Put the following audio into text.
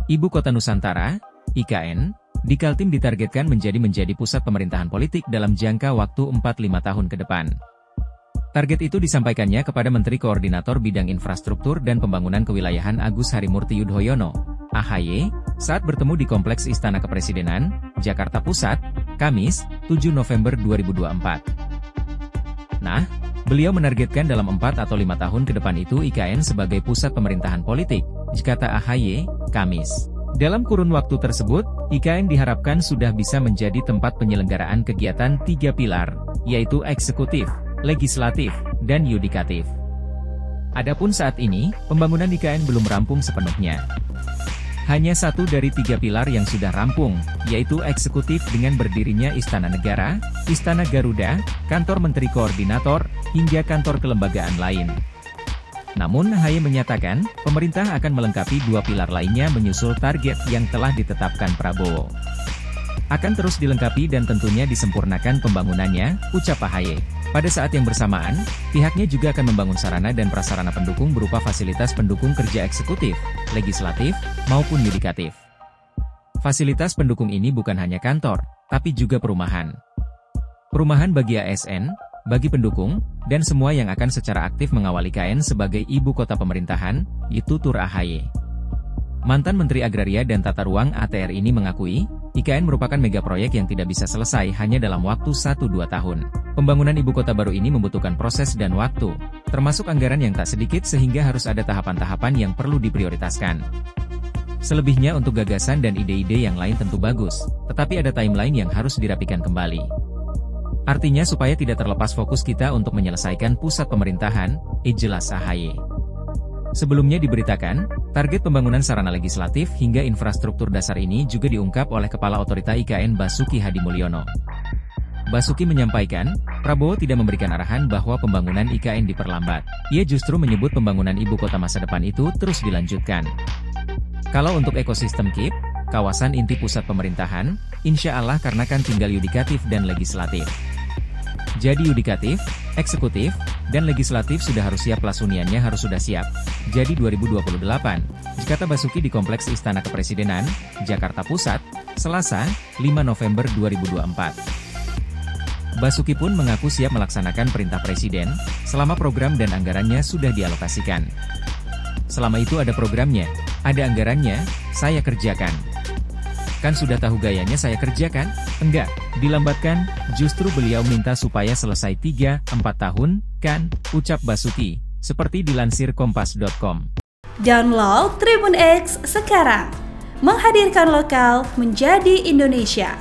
Ibu Kota Nusantara, IKN, di Kaltim ditargetkan menjadi pusat pemerintahan politik dalam jangka waktu 4-5 tahun ke depan. Target itu disampaikannya kepada Menteri Koordinator Bidang Infrastruktur dan Pembangunan Kewilayahan Agus Harimurti Yudhoyono, AHY, saat bertemu di Kompleks Istana Kepresidenan, Jakarta Pusat, Kamis, 7 November 2024. Nah, beliau menargetkan dalam 4 atau 5 tahun ke depan itu IKN sebagai pusat pemerintahan politik, kata AHY, Kamis. Dalam kurun waktu tersebut, IKN diharapkan sudah bisa menjadi tempat penyelenggaraan kegiatan 3 pilar, yaitu eksekutif, legislatif, dan yudikatif. Adapun saat ini, pembangunan IKN belum rampung sepenuhnya. Hanya 1 dari 3 pilar yang sudah rampung, yaitu eksekutif dengan berdirinya Istana Negara, Istana Garuda, Kantor Menteri Koordinator, hingga kantor kelembagaan lain. Namun AHY menyatakan, pemerintah akan melengkapi 2 pilar lainnya menyusul target yang telah ditetapkan Prabowo. Akan terus dilengkapi dan tentunya disempurnakan pembangunannya, ucap AHY. Pada saat yang bersamaan, pihaknya juga akan membangun sarana dan prasarana pendukung berupa fasilitas pendukung kerja eksekutif, legislatif, maupun yudikatif. Fasilitas pendukung ini bukan hanya kantor, tapi juga perumahan. Perumahan bagi ASN, bagi pendukung, dan semua yang akan secara aktif mengawal IKN sebagai ibu kota pemerintahan, tutur AHY. Mantan Menteri Agraria dan Tata Ruang ATR ini mengakui, IKN merupakan megaproyek yang tidak bisa selesai hanya dalam waktu 1-2 tahun. Pembangunan ibu kota baru ini membutuhkan proses dan waktu, termasuk anggaran yang tak sedikit sehingga harus ada tahapan-tahapan yang perlu diprioritaskan. Selebihnya untuk gagasan dan ide-ide yang lain tentu bagus, tetapi ada timeline yang harus dirapikan kembali. Artinya supaya tidak terlepas fokus kita untuk menyelesaikan pusat pemerintahan, jelas AHY. Sebelumnya diberitakan, target pembangunan sarana legislatif hingga infrastruktur dasar ini juga diungkap oleh Kepala Otorita IKN Basuki Hadimulyono. Basuki menyampaikan, Prabowo tidak memberikan arahan bahwa pembangunan IKN diperlambat. Ia justru menyebut pembangunan ibu kota masa depan itu terus dilanjutkan. Kalau untuk ekosistem KIP, kawasan inti pusat pemerintahan, insya Allah karena kan tinggal yudikatif dan legislatif. Jadi yudikatif, eksekutif, dan legislatif sudah harus siap, plus huniannya harus sudah siap. Jadi 2028, kata Basuki di Kompleks Istana Kepresidenan, Jakarta Pusat, Selasa, 5 November 2024. Basuki pun mengaku siap melaksanakan perintah Presiden, selama program dan anggarannya sudah dialokasikan. Selama itu ada programnya, ada anggarannya, saya kerjakan. Kan sudah tahu gayanya saya kerjakan? Enggak, dilambatkan, justru beliau minta supaya selesai 3-4 tahun, kan, ucap Basuki, seperti dilansir Kompas.com. Download Tribun X sekarang, menghadirkan lokal menjadi Indonesia.